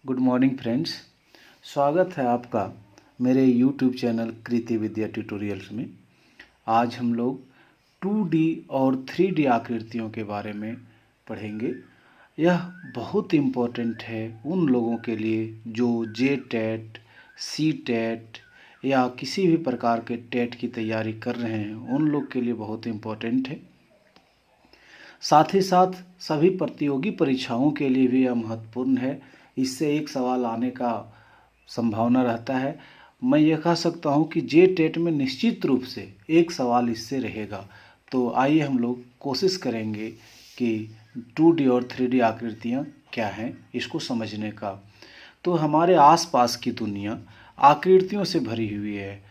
Good morning friends. स्वागत है आपका मेरे यूट्यूब चैनल कृति विद्या ट्यूटोरियल्स में। आज हम लोग 2D और 3D आकृतियों के बारे में पढ़ेंगे। यह बहुत इम्पोर्टेंट है उन लोगों के लिए जो JTET, CTET या किसी भी प्रकार के टेट की तैयारी कर रहे हैं, उन लोग के लिए बहुत इम्पोर्टेंट है। साथ ही साथ सभी प्रतियोगी परीक्षाओं के लिए भी यह महत्वपूर्ण है। इससे एक सवाल आने का संभावना रहता है। मैं ये कह सकता हूँ कि JTET में निश्चित रूप से एक सवाल इससे रहेगा। तो आइए हम लोग कोशिश करेंगे कि 2D और 3D आकृतियाँ क्या हैं इसको समझने का। तो हमारे आसपास की दुनिया आकृतियों से भरी हुई है,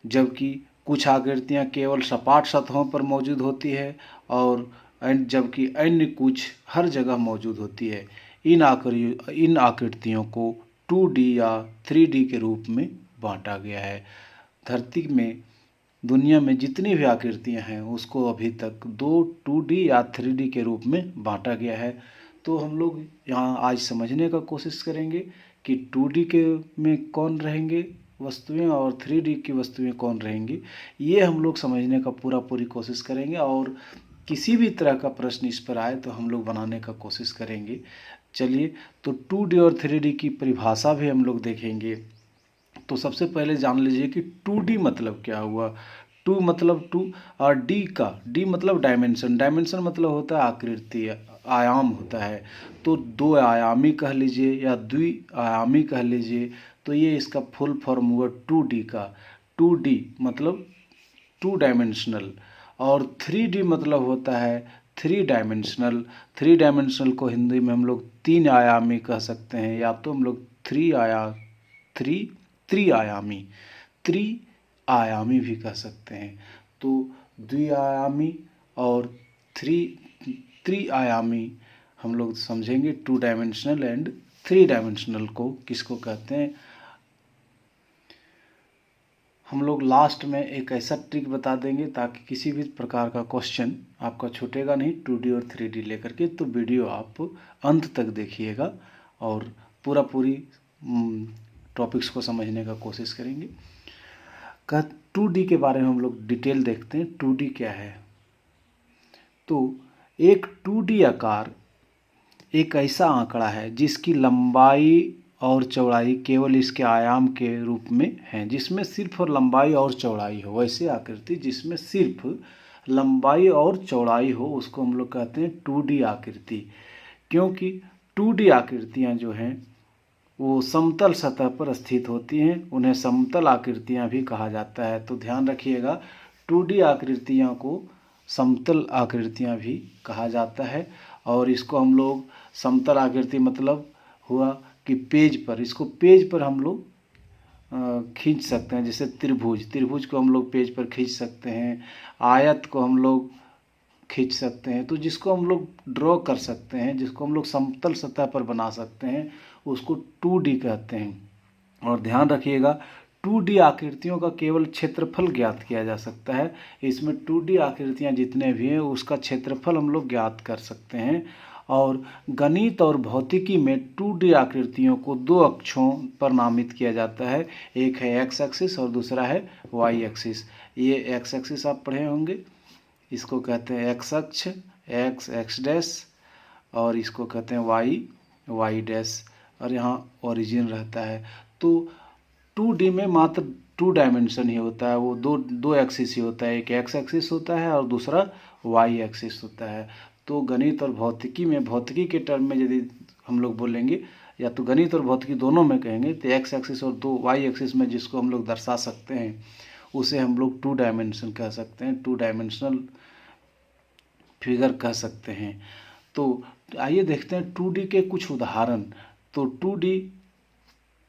जबकि कुछ आकृतियाँ केवल सपाट सतहों पर मौजूद होती है और जबकि अन्य कुछ हर जगह मौजूद होती है। इन आकृतियों को 2D या 3D के रूप में बांटा गया है। धरती में दुनिया में जितनी भी आकृतियाँ हैं उसको अभी तक 2D या 3D के रूप में बांटा गया है। तो हम लोग यहाँ आज समझने का कोशिश करेंगे कि 2D के में कौन रहेंगे वस्तुएं और 3D की वस्तुएं कौन रहेंगी। ये हम लोग समझने का पूरी कोशिश करेंगे और किसी भी तरह का प्रश्न इस पर आए तो हम लोग बनाने का कोशिश करेंगे। चलिए, तो 2D और 3D की परिभाषा भी हम लोग देखेंगे। तो सबसे पहले जान लीजिए कि 2D मतलब क्या हुआ। 2 मतलब 2 और D मतलब डायमेंशन। डायमेंशन मतलब होता है आकृति, आयाम होता है। तो दो आयामी कह लीजिए या द्विआयामी कह लीजिए। तो ये इसका फुल फॉर्म हुआ 2D का। 2D मतलब 2 डायमेंशनल और 3D मतलब होता है 3 डायमेंशनल। 3 डायमेंशनल को हिंदी में हम लोग 3 आयामी कह सकते हैं, या तो हम लोग त्रिआयामी भी कह सकते हैं। तो द्विआयामी और त्रिआयामी हम लोग समझेंगे। 2 डायमेंशनल एंड 3 डायमेंशनल को किसको कहते हैं। हम लोग लास्ट में एक ऐसा ट्रिक बता देंगे ताकि किसी भी प्रकार का क्वेश्चन आपका छूटेगा नहीं 2D और 3D लेकर के। तो वीडियो आप अंत तक देखिएगा और पूरी टॉपिक्स को समझने का कोशिश करेंगे। 2D के बारे में हम लोग डिटेल देखते हैं। 2D क्या है। तो एक 2D आकार एक ऐसा आंकड़ा है जिसकी लंबाई और चौड़ाई केवल इसके आयाम के रूप में है, जिसमें सिर्फ और लंबाई और चौड़ाई हो। वैसे आकृति जिसमें सिर्फ लंबाई और चौड़ाई हो उसको हम लोग कहते हैं 2D आकृति। क्योंकि 2D आकृतियाँ जो हैं वो समतल सतह पर स्थित होती हैं, उन्हें समतल आकृतियाँ भी कहा जाता है। तो ध्यान रखिएगा, 2D आकृतियाँ को समतल आकृतियाँ भी कहा जाता है। और इसको हम लोग समतल आकृति मतलब हुआ कि इसको पेज पर हम लोग खींच सकते हैं। जैसे त्रिभुज को हम लोग पेज पर खींच सकते हैं। आयत को हम लोग खींच सकते हैं। तो जिसको हम लोग ड्रॉ कर सकते हैं, जिसको हम लोग समतल सतह पर बना सकते हैं, उसको 2D कहते हैं। और ध्यान रखिएगा, 2D आकृतियों का केवल क्षेत्रफल ज्ञात किया जा सकता है। इसमें 2D आकृतियाँ जितने भी हैं उसका क्षेत्रफल हम लोग ज्ञात कर सकते हैं। और गणित और भौतिकी में 2D आकृतियों को 2 अक्षों पर नामित किया जाता है। एक है एक्स एक्सिस और दूसरा है वाई एक्सिस। ये एक्स एक्सिस आप पढ़े होंगे, इसको कहते हैं एक्स अक्ष, एक्स डैश, और इसको कहते हैं वाई डैश, और यहाँ ओरिजिन रहता है। तो 2D में मात्र 2 डायमेंशन ही होता है, वो दो एक्सिस ही होता है। एक एक्स एक्सिस होता है और दूसरा वाई एक्सिस होता है। तो गणित और भौतिकी में, भौतिकी के टर्म में यदि हम लोग बोलेंगे, या तो गणित और भौतिकी दोनों में कहेंगे, तो एक्स एक्सिस और वाई एक्सिस में जिसको हम लोग दर्शा सकते हैं उसे हम लोग 2 डायमेंशन कह सकते हैं, 2 डायमेंशनल फिगर कह सकते हैं। तो आइए देखते हैं 2D के कुछ उदाहरण। तो 2D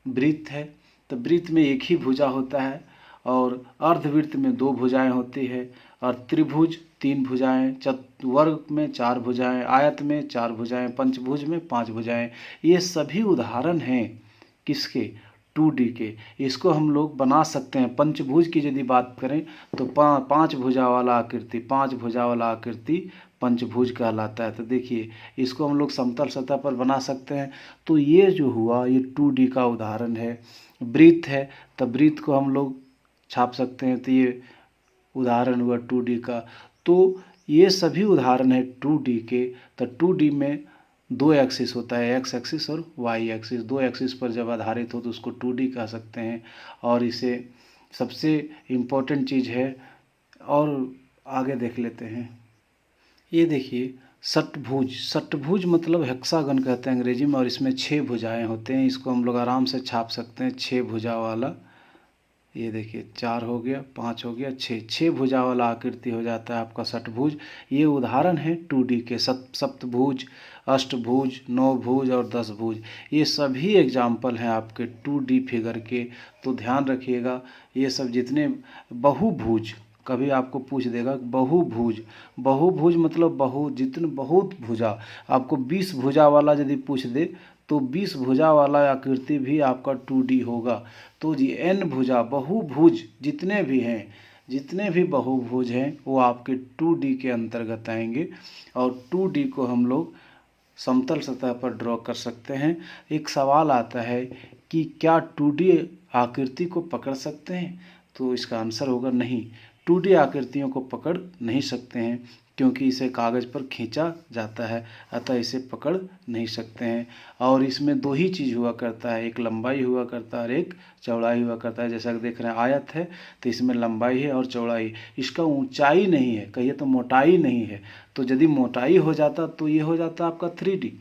वृत्त है, तो वृत्त में एक ही भुजा होता है, और अर्धवृत्त में 2 भुजाएं होती है, और त्रिभुज 3 भुजाएं, चतुर्वर्ग में 4 भुजाएं, आयत में 4 भुजाएं, पंचभुज में 5 भुजाएं। ये सभी उदाहरण हैं किसके, 2D के। इसको हम लोग बना सकते हैं। पंचभुज की यदि बात करें तो 5 भुजा वाला आकृति पंचभुज कहलाता है। तो देखिए इसको हम लोग समतल सतह पर बना सकते हैं। तो ये जो हुआ ये 2D का उदाहरण है। वृत्त है तो वृत्त को हम लोग छाप सकते हैं, तो ये उदाहरण हुआ 2D का। तो ये सभी उदाहरण है 2D के। तो 2D में 2 एक्सिस होता है, एक्स एक्सिस और वाई एक्सिस। 2 एक्सिस पर जब आधारित हो तो उसको 2D कह सकते हैं। और इसे सबसे इम्पोर्टेंट चीज़ है, और आगे देख लेते हैं। ये देखिए षटभुज, षटभुज मतलब हेक्सागन कहते हैं अंग्रेजी में, और इसमें 6 भुजाएं होते हैं। इसको हम लोग आराम से छाप सकते हैं, 6 भुजा वाला। ये देखिए 4 हो गया, 5 हो गया, 6 भुजा वाला आकृति हो जाता है आपका षटभुज। ये उदाहरण है 2D के। सप्तभुज, अष्टभुज, 9 भुज और 10 भुज, ये सभी एग्जाम्पल हैं आपके 2D फिगर के। तो ध्यान रखिएगा ये सब जितने बहुभुज, कभी आपको पूछ देगा बहुभुज, बहुभुज मतलब जितने बहुत भुजा, आपको 20 भुजा वाला यदि पूछ दे तो 20 भुजा वाला आकृति भी आपका 2D होगा। तो जी n भुजा बहुभुज जितने भी हैं, जितने भी बहुभुज हैं वो आपके 2D के अंतर्गत आएंगे। और 2D को हम लोग समतल सतह पर ड्रॉ कर सकते हैं। एक सवाल आता है कि क्या 2D आकृति को पकड़ सकते हैं, तो इसका आंसर होगा नहीं। 2D आकृतियों को पकड़ नहीं सकते हैं क्योंकि इसे कागज़ पर खींचा जाता है, अतः इसे पकड़ नहीं सकते हैं। और इसमें 2 ही चीज़ हुआ करता है, एक लंबाई हुआ करता है और एक चौड़ाई हुआ करता है। जैसा कि देख रहे हैं आयत है तो इसमें लंबाई है और चौड़ाई, इसका ऊंचाई नहीं है, कहिए तो मोटाई नहीं है। तो यदि मोटाई हो जाता तो ये हो जाता आपका 3D।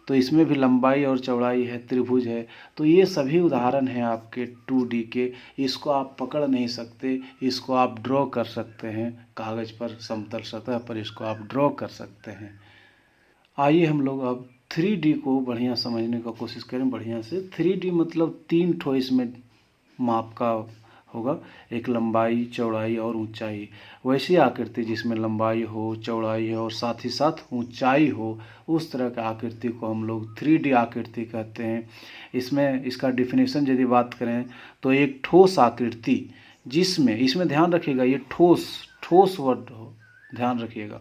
तो इसमें भी लंबाई और चौड़ाई है, त्रिभुज है। तो ये सभी उदाहरण हैं आपके 2D के। इसको आप पकड़ नहीं सकते, इसको आप ड्रॉ कर सकते हैं कागज़ पर, समतल सतह पर इसको आप ड्रॉ कर सकते हैं। आइए हम लोग अब 3D को बढ़िया समझने का कोशिश करें बढ़िया से। 3D मतलब 3 ठो इसमें माप का होगा, एक लंबाई, चौड़ाई और ऊंचाई। वैसी आकृति जिसमें लंबाई हो, चौड़ाई हो और साथ ही साथ ऊंचाई हो, उस तरह का आकृति को हम लोग 3D आकृति कहते हैं। इसमें इसका डिफिनेशन यदि बात करें तो एक ठोस आकृति जिसमें, इसमें ध्यान रखिएगा ये ठोस वर्ड हो, ध्यान रखिएगा,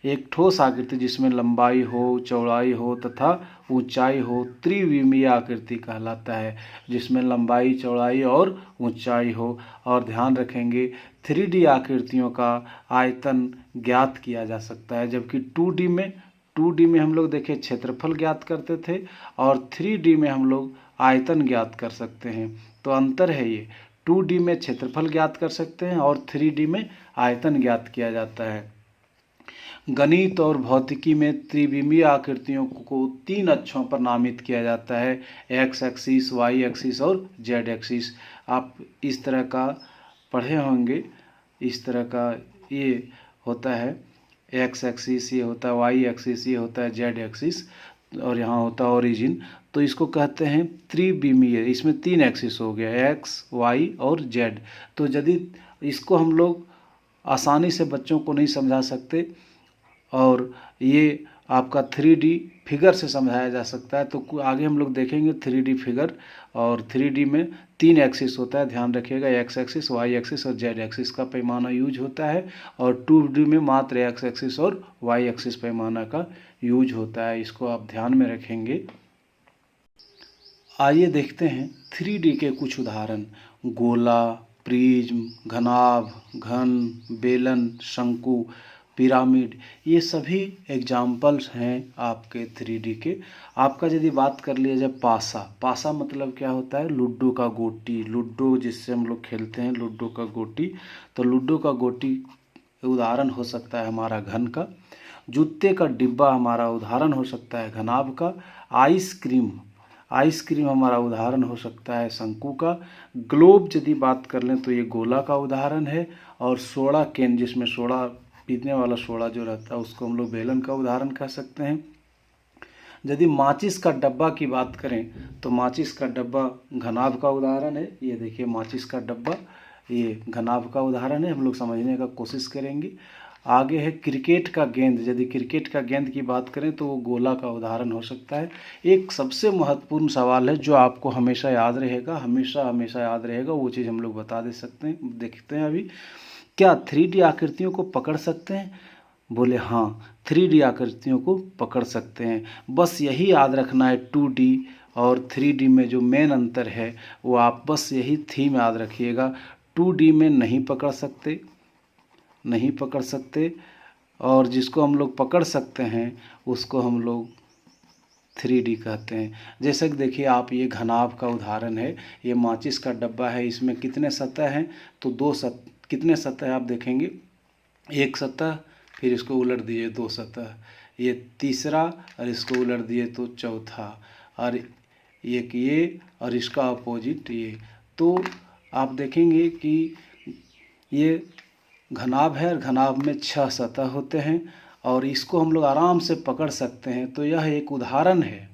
एक ठोस आकृति जिसमें लंबाई हो, चौड़ाई हो तथा ऊंचाई हो, त्रिविमीय आकृति कहलाता है, जिसमें लंबाई, चौड़ाई और ऊंचाई हो। और ध्यान रखेंगे 3D आकृतियों का आयतन ज्ञात किया जा सकता है, जबकि 2D में हम लोग देखें क्षेत्रफल ज्ञात करते थे और 3D में हम लोग आयतन ज्ञात कर सकते हैं। तो अंतर है ये, 2D में क्षेत्रफल ज्ञात कर सकते हैं और 3D में आयतन ज्ञात किया जाता है। गणित और भौतिकी में त्रिविमीय आकृतियों को 3 अक्षों पर नामित किया जाता है, एक्स एक्सिस, वाई एक्सिस और जेड एक्सिस। आप इस तरह का पढ़े होंगे, इस तरह का ये होता है एक्स एक्सिस, ये होता है वाई एक्सिस, ये होता है जेड एक्सिस और यहाँ होता है ओरिजिन। तो इसको कहते हैं त्रिविमीय। इसमें 3 एक्सिस हो गया, एक्स, वाई और जेड। तो यदि इसको हम लोग आसानी से बच्चों को नहीं समझा सकते और ये आपका 3D फिगर से समझाया जा सकता है, तो आगे हम लोग देखेंगे 3D फिगर। और 3D में 3 एक्सिस होता है, ध्यान रखिएगा, एक्स एक्सिस, वाई एक्सिस और जेड एक्सिस का पैमाना यूज होता है। और 2D में मात्र एक्स एक्सिस और वाई एक्सिस पैमाना का यूज होता है, इसको आप ध्यान में रखेंगे। आइए देखते हैं 3D के कुछ उदाहरण। गोला, प्रिज्म, घनाभ, घन, बेलन, शंकु, पिरामिड, ये सभी एग्जाम्पल्स हैं आपके 3D के। आपका यदि बात कर लिया जाए पासा मतलब क्या होता है, लूडो का गोटी, लूडो जिससे हम लोग खेलते हैं, लूडो का गोटी। तो लूडो का गोटी उदाहरण हो सकता है हमारा घन का। जूते का डिब्बा हमारा उदाहरण हो सकता है घनाभ का। आइसक्रीम हमारा उदाहरण हो सकता है शंकु का। ग्लोब यदि बात कर लें तो ये गोला का उदाहरण है। और सोडा कैन, जिसमें सोडा, पीने वाला सोडा जो रहता है, उसको हम लोग बेलन का उदाहरण कह सकते हैं। यदि माचिस का डब्बा की बात करें तो माचिस का डब्बा घनाभ का उदाहरण है। ये देखिए माचिस का डब्बा, ये घनाभ का उदाहरण है, हम लोग समझने का कोशिश करेंगे। आगे है क्रिकेट का गेंद। यदि क्रिकेट का गेंद की बात करें तो वो गोला का उदाहरण हो सकता है। एक सबसे महत्वपूर्ण सवाल है जो आपको हमेशा याद रहेगा, हमेशा याद रहेगा, वो चीज़ हम लोग बता दे सकते हैं। देखते हैं अभी, क्या 3D आकृतियों को पकड़ सकते हैं? बोले हाँ, 3D आकृतियों को पकड़ सकते हैं। बस यही याद रखना है, 2D और 3D में जो मेन अंतर है वो आप बस यही थीम याद रखिएगा। 2D में नहीं पकड़ सकते, नहीं पकड़ सकते, और जिसको हम लोग पकड़ सकते हैं उसको हम लोग 3D कहते हैं। जैसे कि देखिए आप, ये घनाभ का उदाहरण है। ये माचिस का डब्बा है, इसमें कितने सतह हैं? तो कितने सतह आप देखेंगे? एक सतह, फिर इसको उलट दिए 2 सतह, ये तीसरा, और इसको उलट दिए तो चौथा, और एक ये, और इसका अपोजिट ये। तो आप देखेंगे कि ये घनाभ है, और घनाभ में 6 सतह होते हैं, और इसको हम लोग आराम से पकड़ सकते हैं। तो यह एक उदाहरण है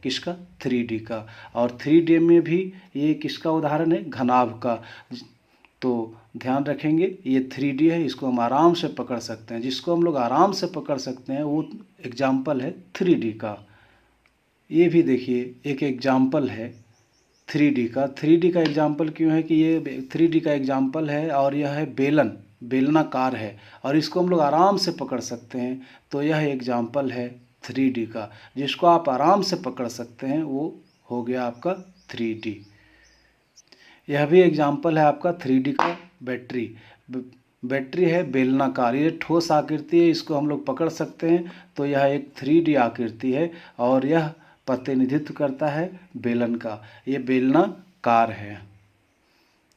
किसका? 3D का। और 3D में भी ये किसका उदाहरण है? घनाभ का। तो ध्यान रखेंगे, ये 3D है, इसको हम आराम से पकड़ सकते हैं। जिसको हम लोग आराम से पकड़ सकते हैं वो एग्जाम्पल है 3D का। ये भी देखिए एक एग्जाम्पल है 3D का। 3D का एग्जाम्पल क्यों है कि ये 3D का एग्जाम्पल है, और यह है बेलनाकार है, और इसको हम लोग आराम से पकड़ सकते हैं। तो यह एग्जाम्पल है 3D का। जिसको आप आराम से पकड़ सकते हैं वो हो गया आपका 3D। यह भी एग्जाम्पल है आपका 3D का बैटरी। बैटरी है बेलनाकार, ये ठोस आकृति है, इसको हम लोग पकड़ सकते हैं। तो यह एक 3D आकृति है, और यह प्रतिनिधित्व करता है बेलन का। ये बेलनाकार है,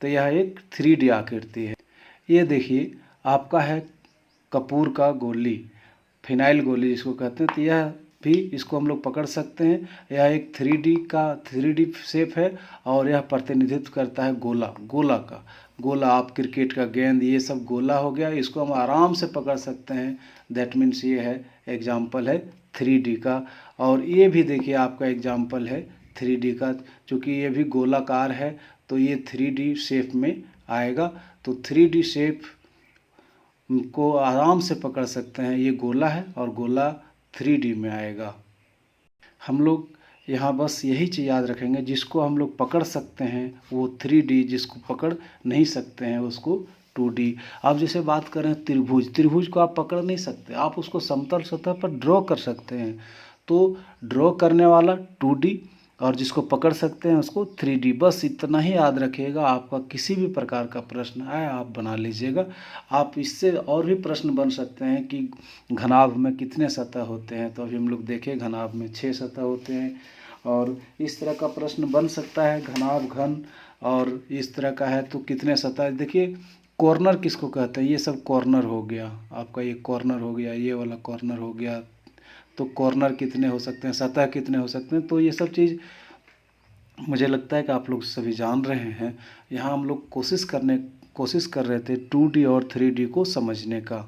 तो यह एक 3D आकृति है। ये देखिए आपका है कपूर का गोली, फिनाइल गोली जिसको कहते हैं। तो यह भी, इसको हम लोग पकड़ सकते हैं। यह एक 3D शेप है, और यह प्रतिनिधित्व करता है गोला का। गोला, आप क्रिकेट का गेंद, ये सब गोला हो गया, इसको हम आराम से पकड़ सकते हैं। दैट मीन्स ये है एग्जाम्पल है 3D का। और ये भी देखिए आपका एग्जाम्पल है 3D का, चूँकि ये भी गोलाकार है तो ये 3D शेप में आएगा। तो 3D शेप को आराम से पकड़ सकते हैं। ये गोला है, और गोला 3D में आएगा। हम लोग यहाँ बस यही चीज़ याद रखेंगे, जिसको हम लोग पकड़ सकते हैं वो 3D, जिसको पकड़ नहीं सकते हैं उसको 2D। आप जैसे बात करें त्रिभुज को आप पकड़ नहीं सकते, आप उसको समतल सतह पर ड्रॉ कर सकते हैं। तो ड्रॉ करने वाला 2D, और जिसको पकड़ सकते हैं उसको 3D। बस इतना ही याद रखिएगा। आपका किसी भी प्रकार का प्रश्न आए आप बना लीजिएगा। आप इससे और भी प्रश्न बन सकते हैं कि घनाभ में कितने सतह होते हैं। तो अभी हम लोग देखें, घनाभ में 6 सतह होते हैं, और इस तरह का प्रश्न बन सकता है घनाभ घन, और इस तरह का है तो कितने सतह। देखिए कॉर्नर किसको कहते हैं? ये सब कॉर्नर हो गया आपका, ये कॉर्नर हो गया, ये वाला कॉर्नर हो गया। तो कॉर्नर कितने हो सकते हैं, सतह कितने हो सकते हैं? तो ये सब चीज़ मुझे लगता है कि आप लोग सभी जान रहे हैं। यहाँ हम लोग कोशिश कर रहे थे 2D और 3D को समझने का।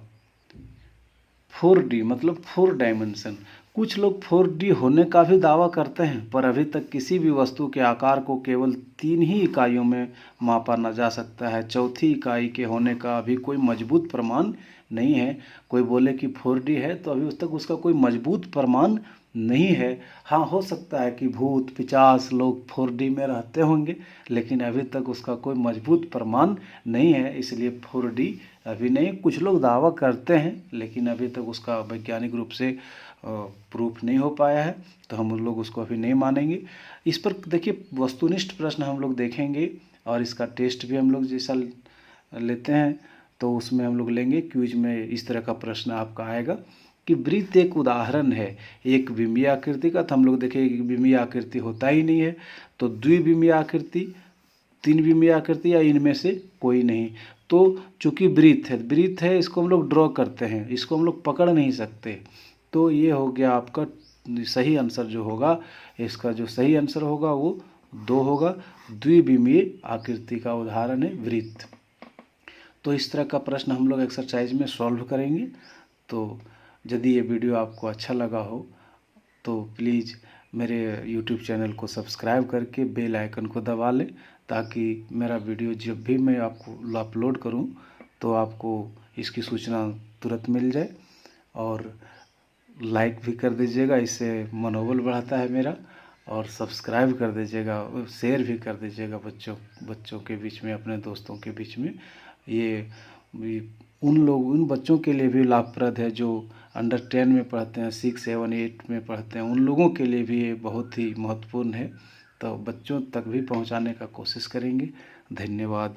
4D मतलब 4 डायमेंशन। कुछ लोग 4D होने का भी दावा करते हैं, पर अभी तक किसी भी वस्तु के आकार को केवल 3 ही इकाइयों में मापा न जा सकता है। चौथी इकाई के होने का अभी कोई मजबूत प्रमाण नहीं है। कोई बोले कि 4D है तो अभी तक उसका कोई मजबूत प्रमाण नहीं है। हाँ, हो सकता है कि भूत पिशाच लोग 4D में रहते होंगे, लेकिन अभी तक उसका कोई मजबूत प्रमाण नहीं है, इसलिए 4D अभी नहीं। कुछ लोग दावा करते हैं, लेकिन अभी तक उसका वैज्ञानिक रूप से प्रूफ नहीं हो पाया है, तो हम लोग उसको अभी नहीं मानेंगे। इस पर देखिए वस्तुनिष्ठ प्रश्न हम लोग देखेंगे, और इसका टेस्ट भी हम लोग जैसा लेते हैं तो उसमें हम लोग लेंगे। क्विज में इस तरह का प्रश्न आपका आएगा कि वृत्त एक उदाहरण है एक विमीय आकृति का। तो हम लोग देखेंगे कि विमीय आकृति होता ही नहीं है, तो द्विविमीय आकृति, 3 विमीय आकृति, या इनमें से कोई नहीं। तो चूंकि वृत्त है, इसको हम लोग ड्रॉ करते हैं, इसको हम लोग पकड़ नहीं सकते। तो ये हो गया आपका सही आंसर जो होगा, इसका जो सही आंसर होगा वो 2 होगा। द्विविमीय आकृति का उदाहरण है वृत्त। तो इस तरह का प्रश्न हम लोग एक्सरसाइज में सॉल्व करेंगे। तो यदि ये वीडियो आपको अच्छा लगा हो तो प्लीज़ मेरे YouTube चैनल को सब्सक्राइब करके बेल आइकन को दबा लें, ताकि मेरा वीडियो जब भी मैं आपको अपलोड करूं तो आपको इसकी सूचना तुरंत मिल जाए। और लाइक भी कर दीजिएगा, इससे मनोबल बढ़ाता है मेरा। और सब्सक्राइब कर दीजिएगा, शेयर भी कर दीजिएगा बच्चों के बीच में, अपने दोस्तों के बीच में। ये उन बच्चों के लिए भी लाभप्रद है जो अंडर 10 में पढ़ते हैं, 6, 7, 8 में पढ़ते हैं, उन लोगों के लिए भी ये बहुत ही महत्वपूर्ण है। तो बच्चों तक भी पहुंचाने का कोशिश करेंगे। धन्यवाद।